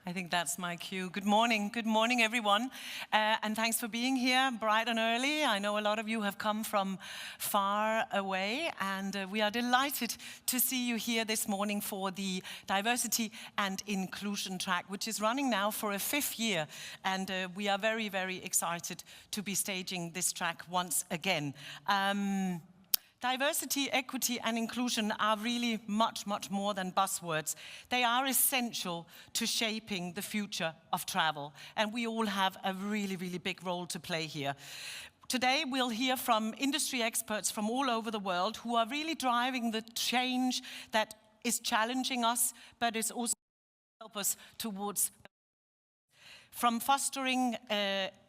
I think that's my cue. Good morning, everyone. And thanks for being here bright and early. I know a lot of you have come from far away, and we are delighted to see you here this morning for the Diversity and Inclusion track, which is running now for a 5th year. And we are very, very excited to be staging this track once again. Diversity, equity, and inclusion are really much, much more than buzzwords. They are essential to shaping the future of travel, and we all have a really, really big role to play here. Today, we'll hear from industry experts from all over the world who are really driving the change that is challenging us, but is also help us towards from fostering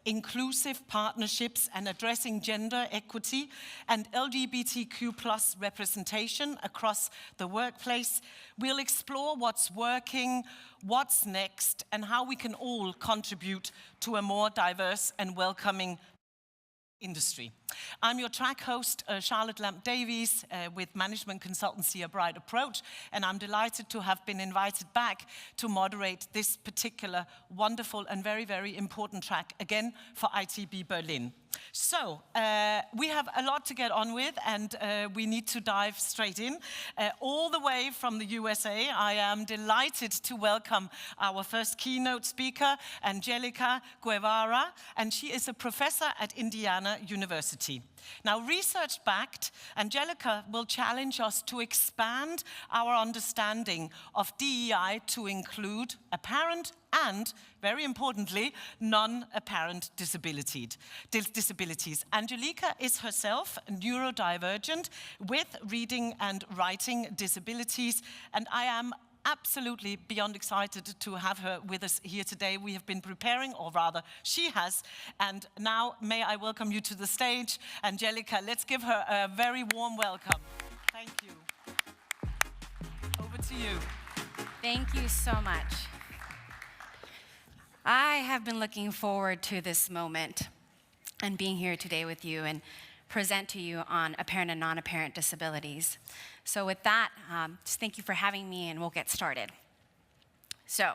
inclusive partnerships and addressing gender equity and LGBTQ+ representation across the workplace. We'll explore what's working, what's next, and how we can all contribute to a more diverse and welcoming industry. I'm your track host, Charlotte Lamp-Davies, with management consultancy A Bright Approach, and I'm delighted to have been invited back to moderate this particular wonderful and very, very important track, again, for ITB Berlin. So, we have a lot to get on with, and we need to dive straight in. All the way from the USA, I am delighted to welcome our first keynote speaker, Angelica Guevara, and she is a professor at Indiana University. Now, research-backed, Angelica will challenge us to expand our understanding of DEI to include apparent and, very importantly, non-apparent disabilities. Angelica is herself neurodivergent with reading and writing disabilities, and I am absolutely beyond excited to have her with us here today. We have been preparing, or rather, she has. And now, may I welcome you to the stage, Angelica. Let's give her a very warm welcome. Thank you. Over to you. Thank you so much. I have been looking forward to this moment and being here today with you and present to you on apparent and non-apparent disabilities. So with that, just thank you for having me, and we'll get started. So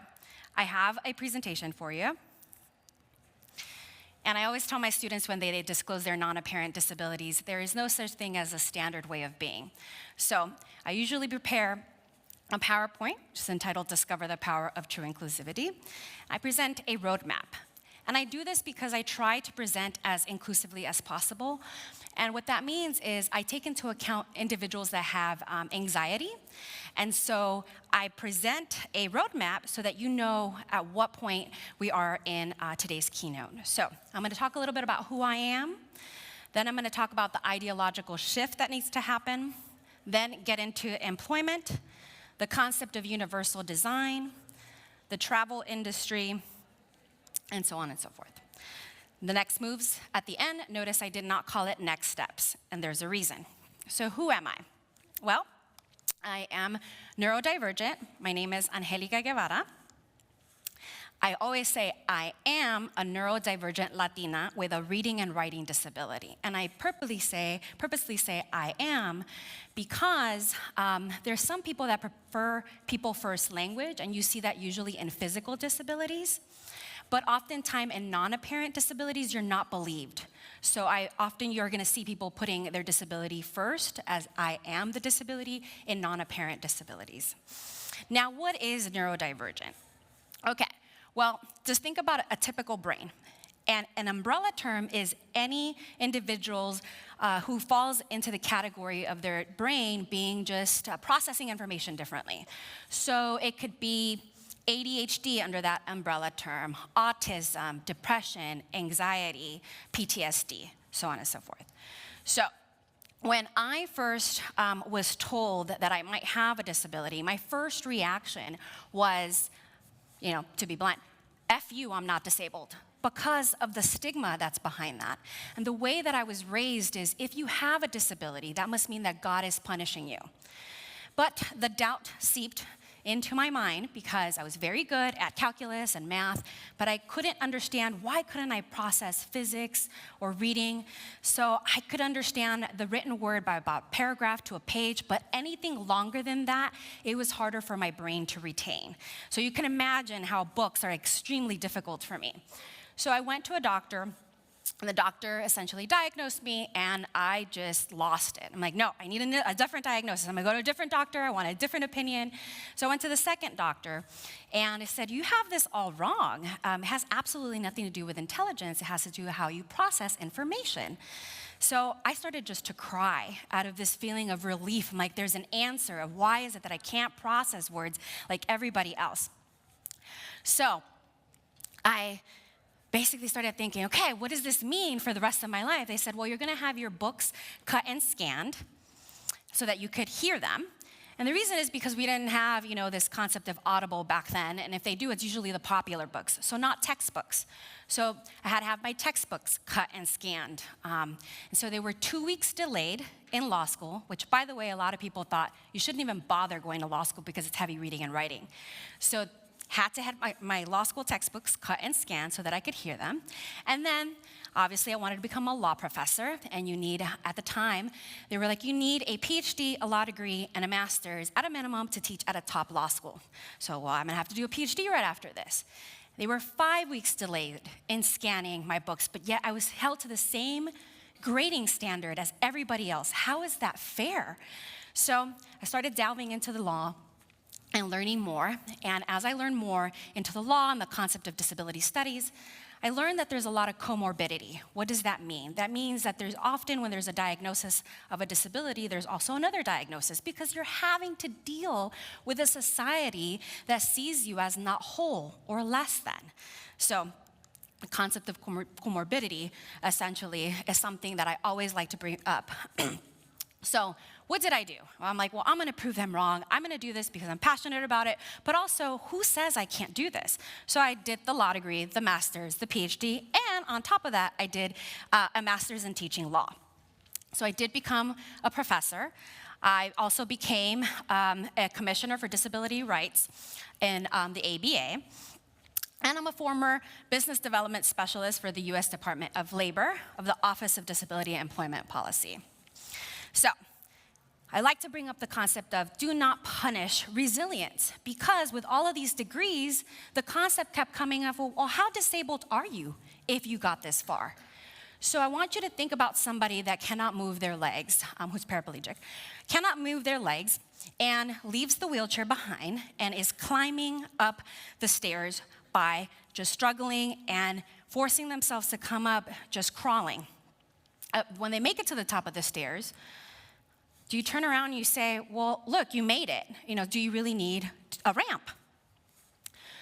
I have a presentation for you. And I always tell my students when they disclose their non-apparent disabilities, there is no such thing as a standard way of being. So I usually prepare a PowerPoint, which is entitled Discover the Power of True Inclusivity. I present a roadmap. And I do this because I try to present as inclusively as possible. And what that means is I take into account individuals that have anxiety. And so I present a roadmap so that you know at what point we are in today's keynote. So I'm going to talk a little bit about who I am. Then I'm going to talk about the ideological shift that needs to happen. Then get into employment, the concept of universal design, the travel industry, and so on and so forth. The next moves at the end, notice I did not call it next steps, and there's a reason. So who am I? Well, I am neurodivergent. My name is Angelica Guevara. I always say I am a neurodivergent Latina with a reading and writing disability. And I purposely say I am because there's some people that prefer people first language, and you see that usually in physical disabilities. But oftentimes in non-apparent disabilities, you're not believed. So often you're gonna see people putting their disability first as I am the disability in non-apparent disabilities. Now, what is neurodivergent? Okay, well, just think about a typical brain. And an umbrella term is any individuals who falls into the category of their brain being just processing information differently. So it could be ADHD under that umbrella term, autism, depression, anxiety, PTSD, so on and so forth. So when I first was told that I might have a disability, my first reaction was, to be blunt, F you, I'm not disabled, because of the stigma that's behind that. And the way that I was raised is if you have a disability, that must mean that God is punishing you. But the doubt seeped into my mind because I was very good at calculus and math, but I couldn't understand why couldn't I process physics or reading. So I could understand the written word by about paragraph to a page, but anything longer than that, it was harder for my brain to retain. So you can imagine how books are extremely difficult for me. So I went to a doctor. And the doctor essentially diagnosed me, and I just lost it. I'm like, no, I need a different diagnosis. I'm gonna go to a different doctor. I want a different opinion. So I went to the second doctor, and I said, you have this all wrong. It has absolutely nothing to do with intelligence. It has to do with how you process information. So I started just to cry out of this feeling of relief. I'm like, there's an answer of why is it that I can't process words like everybody else. So I basically started thinking, okay, what does this mean for the rest of my life? They said, well, you're gonna have your books cut and scanned so that you could hear them. And the reason is because we didn't have, this concept of Audible back then, and if they do, it's usually the popular books, so not textbooks. So I had to have my textbooks cut and scanned. And so they were 2 weeks delayed in law school, which, by the way, a lot of people thought you shouldn't even bother going to law school because it's heavy reading and writing. So had to have my law school textbooks cut and scanned so that I could hear them. And then, obviously, I wanted to become a law professor, and you need, at the time, they were like, you need a PhD, a law degree, and a master's at a minimum to teach at a top law school. So, well, I'm gonna have to do a PhD right after this. They were 5 weeks delayed in scanning my books, but yet I was held to the same grading standard as everybody else. How is that fair? So I started delving into the law and learning more. And as I learned more into the law and the concept of disability studies, I learned that there's a lot of comorbidity. What does that mean? That means that there's often, when there's a diagnosis of a disability, there's also another diagnosis because you're having to deal with a society that sees you as not whole or less than. So the concept of comorbidity essentially is something that I always like to bring up. So what did I do? Well, I'm like, well, I'm gonna prove them wrong. I'm gonna do this because I'm passionate about it, but also, who says I can't do this? So I did the law degree, the master's, the PhD, and on top of that, I did a master's in teaching law. So I did become a professor. I also became a commissioner for disability rights in the ABA. And I'm a former business development specialist for the US Department of Labor of the Office of Disability and Employment Policy. So, I like to bring up the concept of do not punish resilience, because with all of these degrees, the concept kept coming up, well, how disabled are you if you got this far? So I want you to think about somebody that cannot move their legs, who's paraplegic, cannot move their legs and leaves the wheelchair behind and is climbing up the stairs by just struggling and forcing themselves to come up just crawling. When they make it to the top of the stairs, do you turn around and you say, well, look, you made it. Do you really need a ramp?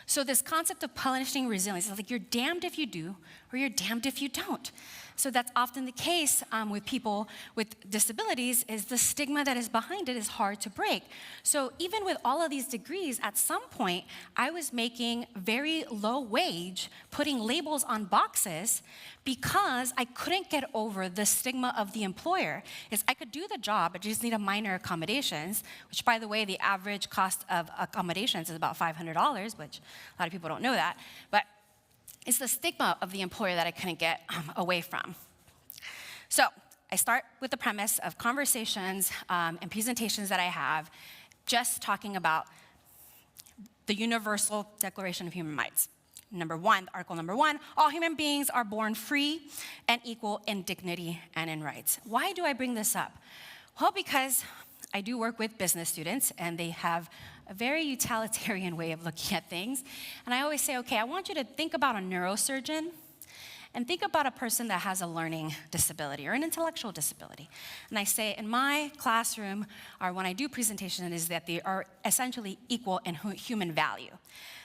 So this concept of punishing resilience is like you're damned if you do or you're damned if you don't. So that's often the case with people with disabilities, is the stigma that is behind it is hard to break. So even with all of these degrees, at some point, I was making very low wage, putting labels on boxes because I couldn't get over the stigma of the employer. Is I could do the job, I just need a minor accommodations, which, by the way, the average cost of accommodations is about $500, which a lot of people don't know that. But it's the stigma of the employer that I couldn't get away from. So I start with the premise of conversations and presentations that I have, just talking about the Universal Declaration of Human Rights. Article number one, all human beings are born free and equal in dignity and in rights. Why do I bring this up? Well, because I do work with business students, and they have a very utilitarian way of looking at things. And I always say, okay, I want you to think about a neurosurgeon and think about a person that has a learning disability or an intellectual disability. And I say, in my classroom, or when I do presentations, is that they are essentially equal in human value.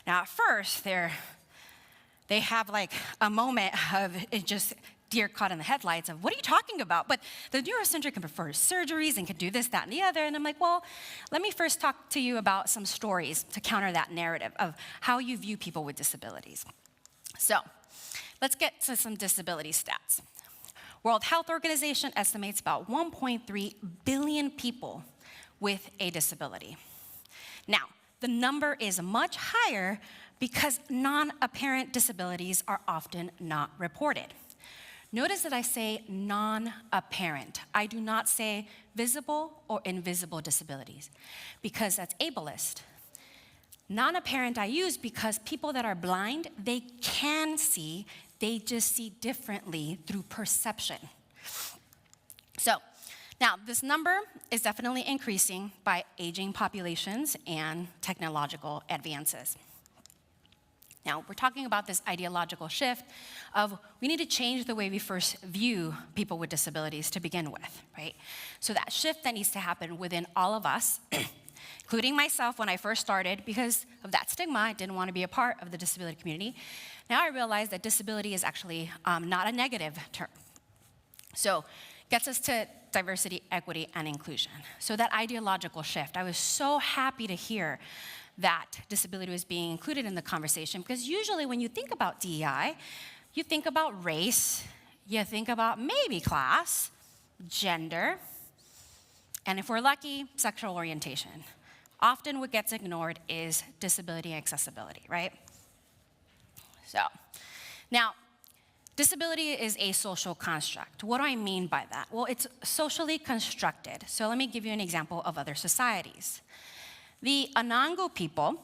Now, at first, they have like a moment of just deer caught in the headlights of, what are you talking about? But the neurosurgeon can perform surgeries and can do this, that, and the other. And I'm like, well, let me first talk to you about some stories to counter that narrative of how you view people with disabilities. So let's get to some disability stats. World Health Organization estimates about 1.3 billion people with a disability. Now, the number is much higher because non-apparent disabilities are often not reported. Notice that I say non-apparent. I do not say visible or invisible disabilities because that's ableist. Non-apparent I use because people that are blind, they can see, they just see differently through perception. So, now this number is definitely increasing by aging populations and technological advances. Now, we're talking about this ideological shift of we need to change the way we first view people with disabilities to begin with, right? So that shift that needs to happen within all of us, including myself when I first started, because of that stigma, I didn't want to be a part of the disability community. Now I realize that disability is actually not a negative term. So gets us to diversity, equity, and inclusion. So that ideological shift, I was so happy to hear that disability was being included in the conversation, because usually when you think about DEI, you think about race, you think about maybe class, gender, and if we're lucky, sexual orientation. Often what gets ignored is disability and accessibility, right? So, now, disability is a social construct. What do I mean by that? Well, it's socially constructed. So let me give you an example of other societies. The Anangu people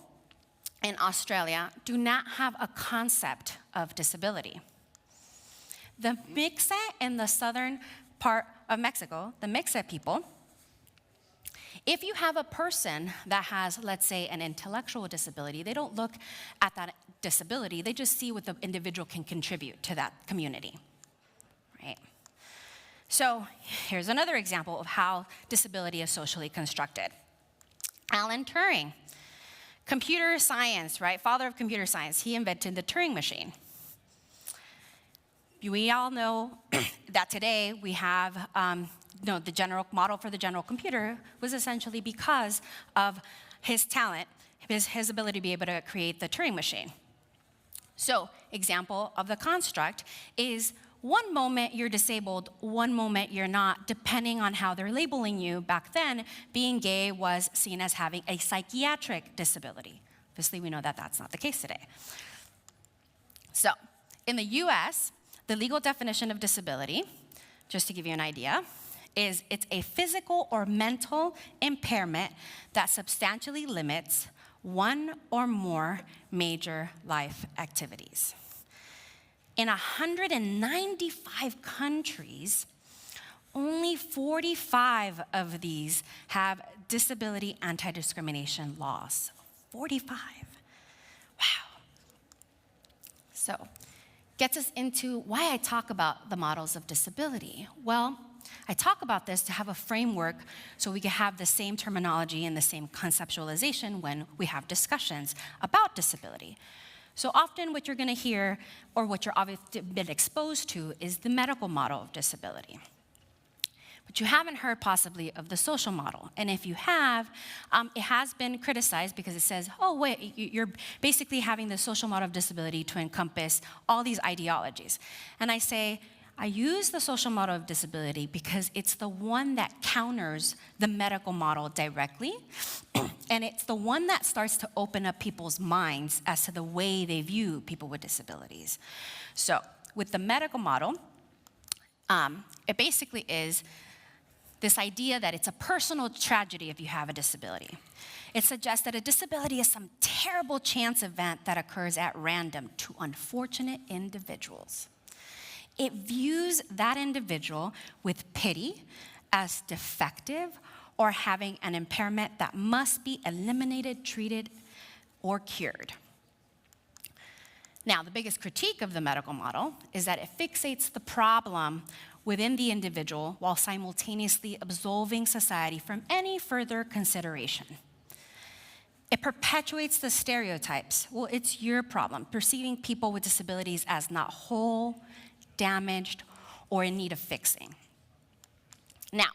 in Australia do not have a concept of disability. The Mixe in the southern part of Mexico, the Mixe people, if you have a person that has, let's say, an intellectual disability, they don't look at that disability, they just see what the individual can contribute to that community, right? So here's another example of how disability is socially constructed. Alan Turing, computer science, right? Father of computer science, he invented the Turing machine. We all know that today we have, the general model for the general computer was essentially because of his talent, his ability to be able to create the Turing machine. So, example of the construct is one moment you're disabled, one moment you're not, depending on how they're labeling you. Back then, being gay was seen as having a psychiatric disability. Obviously, we know that that's not the case today. So, in the US, the legal definition of disability, just to give you an idea, is it's a physical or mental impairment that substantially limits one or more major life activities. In 195 countries, only 45 of these have disability anti-discrimination laws. 45. Wow. So, gets us into why I talk about the models of disability. Well, I talk about this to have a framework so we can have the same terminology and the same conceptualization when we have discussions about disability. So often what you're going to hear, or what you're obviously been exposed to, is the medical model of disability. But you haven't heard possibly of the social model. And if you have, it has been criticized because it says, oh wait, you're basically having the social model of disability to encompass all these ideologies. And I say, I use the social model of disability because it's the one that counters the medical model directly, and it's the one that starts to open up people's minds as to the way they view people with disabilities. So with the medical model, it basically is this idea that it's a personal tragedy if you have a disability. It suggests that a disability is some terrible chance event that occurs at random to unfortunate individuals. It views that individual with pity as defective or having an impairment that must be eliminated, treated, or cured. Now, the biggest critique of the medical model is that it fixates the problem within the individual while simultaneously absolving society from any further consideration. It perpetuates the stereotypes. Well, it's your problem, perceiving people with disabilities as not whole, damaged, or in need of fixing. Now,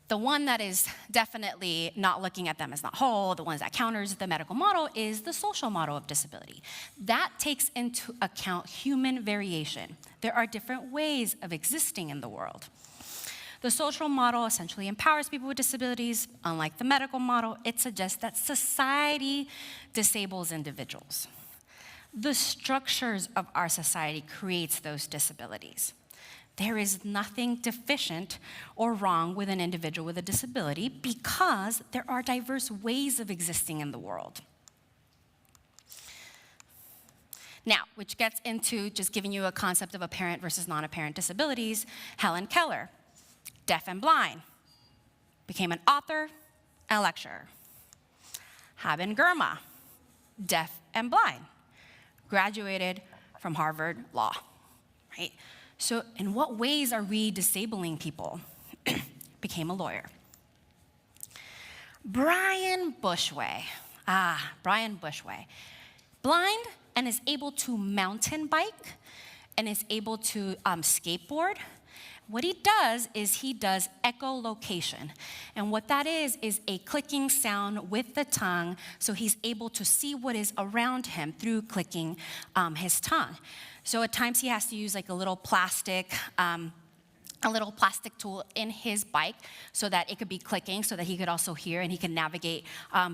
the one that is definitely not looking at them as not whole, the ones that counters the medical model, is the social model of disability. That takes into account human variation. There are different ways of existing in the world. The social model essentially empowers people with disabilities. Unlike the medical model, it suggests that society disables individuals. The structures of our society creates those disabilities. There is nothing deficient or wrong with an individual with a disability because there are diverse ways of existing in the world. Now, which gets into just giving you a concept of apparent versus non-apparent disabilities. Helen Keller, deaf and blind, became an author and a lecturer. Haben Girma, deaf and blind, graduated from Harvard Law, right? So in what ways are we disabling people? Became a lawyer. Brian Bushway, blind and is able to mountain bike and is able to skateboard. What he does is he does echolocation. And what that is a clicking sound with the tongue, so he's able to see what is around him through clicking his tongue. So at times he has to use like a little plastic tool in his bike so that it could be clicking, so that he could also hear and he can navigate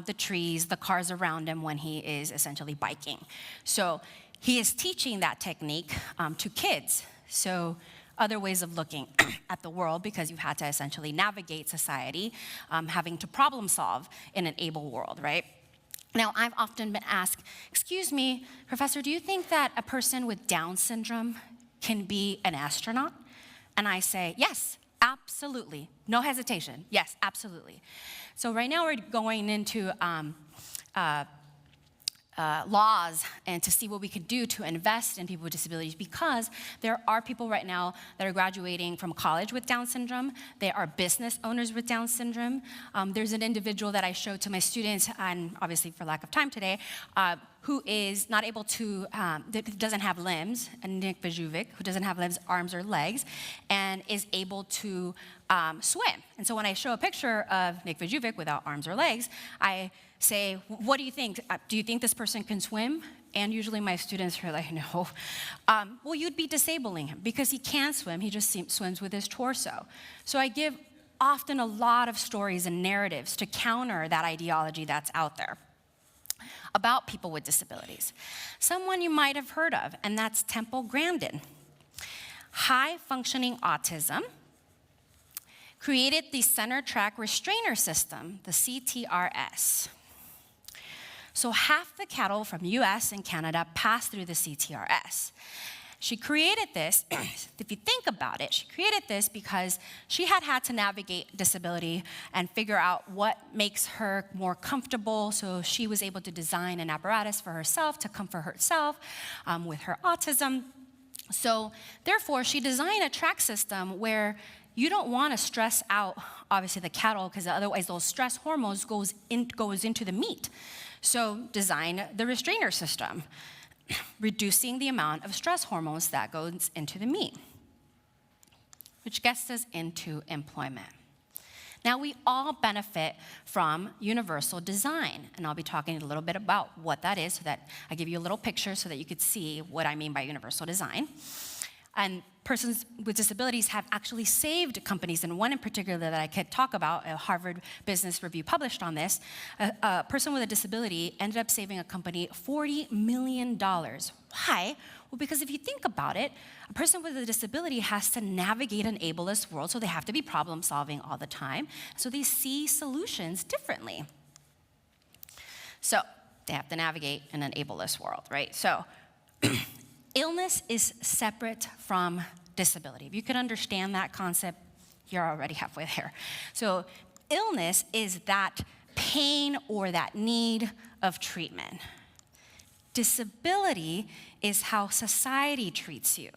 the trees, the cars around him when he is essentially biking. So he is teaching that technique to kids. So other ways of looking at the world, because you've had to essentially navigate society, having to problem solve in an able world, right? Now, I've often been asked, excuse me, Professor, do you think that a person with Down syndrome can be an astronaut? And I say, yes, absolutely. No hesitation. Yes, absolutely. So right now we're going into laws and to see what we could do to invest in people with disabilities, because there are people right now that are graduating from college with Down syndrome. There are business owners with Down syndrome. There's an individual that I showed to my students, and obviously for lack of time today, who is not able to, doesn't have limbs, and Nick Vajuvic, who doesn't have limbs, arms, or legs, and is able to swim. And so when I show a picture of Nick Vajuvic without arms or legs, I say, what do you think? Do you think this person can swim? And usually my students are like, no. Well, you'd be disabling him because he can swim, he just swims with his torso. So I give often a lot of stories and narratives to counter that ideology that's out there about people with disabilities. Someone you might have heard of, and that's Temple Grandin. High-functioning autism, created the center track restrainer system, the CTRS. So half the cattle from US and Canada pass through the CTRS. She created this, if you think about it, she created this because she had to navigate disability and figure out what makes her more comfortable, so she was able to design an apparatus for herself to comfort herself with her autism. So therefore, she designed a track system where you don't want to stress out, obviously, the cattle, because otherwise those stress hormones goes into the meat. So design the restrainer system, reducing the amount of stress hormones that goes into the meat, which gets us into employment. Now, we all benefit from universal design, and I'll be talking a little bit about what that is so that I give you a little picture so that you could see what I mean by universal design. And persons with disabilities have actually saved companies, and one in particular that I could talk about, a Harvard Business Review published on this. A person with a disability ended up saving a company $40 million. Why? Well, because if you think about it, a person with a disability has to navigate an ableist world, so they have to be problem solving all the time. So they see solutions differently. So they have to navigate in an ableist world, right? So illness is separate from disability. If you can understand that concept, you're already halfway there. So illness is that pain or that need of treatment. Disability is how society treats you.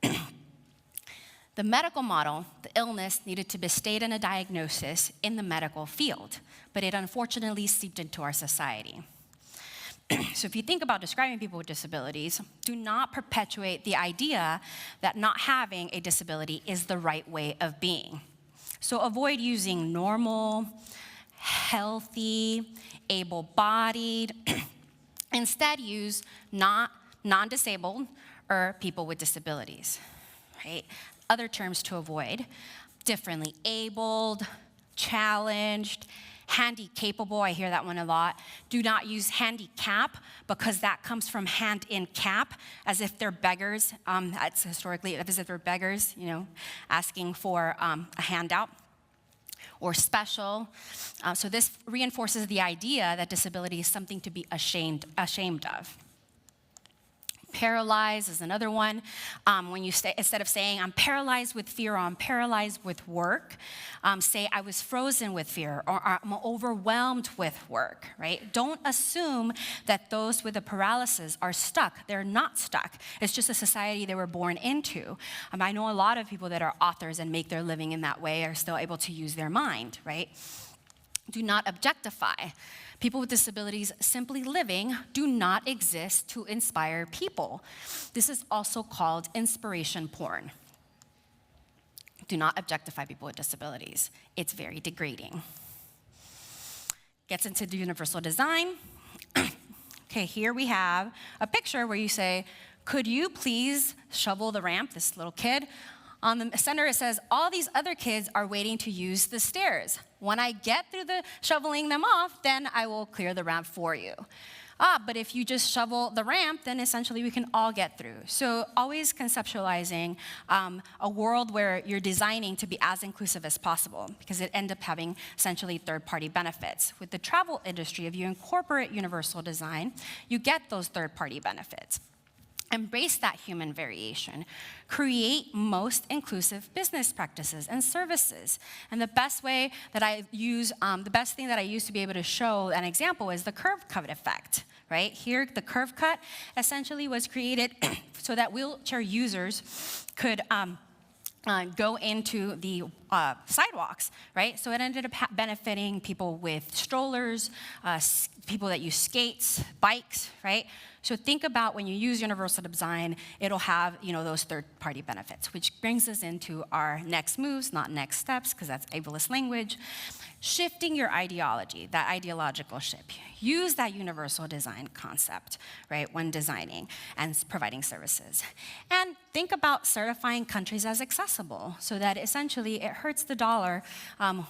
The medical model, the illness needed to be stated in a diagnosis in the medical field, but it unfortunately seeped into our society. So if you think about describing people with disabilities, do not perpetuate the idea that not having a disability is the right way of being. So avoid using normal, healthy, able-bodied. Instead, use non-disabled or people with disabilities, right? Other terms to avoid. differently abled, challenged, handy-capable, I hear that one a lot. Do not use handicap, because that comes from hand in cap, as if they're beggars. That's historically, as if they're beggars, you know, asking for a handout. Or special. So this reinforces the idea that disability is something to be ashamed of. Paralyzed is another one. When you say, instead of saying, I'm paralyzed with fear, or I'm paralyzed with work, say, I was frozen with fear, or I'm overwhelmed with work, right? Don't assume that those with a paralysis are stuck. They're not stuck. It's just a society they were born into. I know a lot of people that are authors and make their living in that way are still able to use their mind, right? Do not objectify. People with disabilities simply living do not exist to inspire people. This is also called inspiration porn. Do not objectify people with disabilities. It's very degrading. Gets into the universal design. Okay, here we have a picture where you say, could you please shovel the ramp, this little kid? On the center, it says, all these other kids are waiting to use the stairs. When I get through the shoveling them off, then I will clear the ramp for you. But if you just shovel the ramp, then essentially we can all get through. So always conceptualizing a world where you're designing to be as inclusive as possible, because it ends up having essentially third-party benefits. With the travel industry, if you incorporate universal design, you get those third-party benefits. Embrace that human variation. Create most inclusive business practices and services. And the best way that I use, the best thing that I use to be able to show an example is the curve cut effect, right? Here, the curve cut essentially was created so that wheelchair users could go into the sidewalks, right? So it ended up benefiting people with strollers, people that use skates, bikes, right? So think about when you use universal design, it'll have, you know, those third-party benefits, which brings us into our next moves, not next steps, because that's ableist language. Shifting your ideology, that ideological shift. Use that universal design concept, right, when designing and providing services. And think about certifying countries as accessible, so that essentially it hurts the dollar,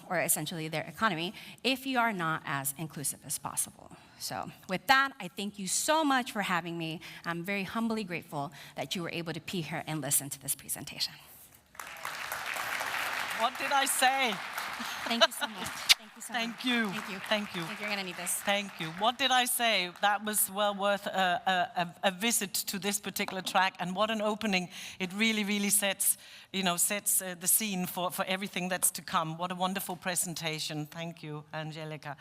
or essentially their economy, if you are not as inclusive as possible. So with that, I thank you so much for having me. I'm very humbly grateful that you were able to be here and listen to this presentation. What did I say? Thank you so much. Thank you so much. Thank you. Thank you. Thank you. I think you're going to need this. Thank you. What did I say? That was well worth a visit to this particular track, and what an opening. It really, really sets the scene for everything that's to come. What a wonderful presentation. Thank you, Angelica.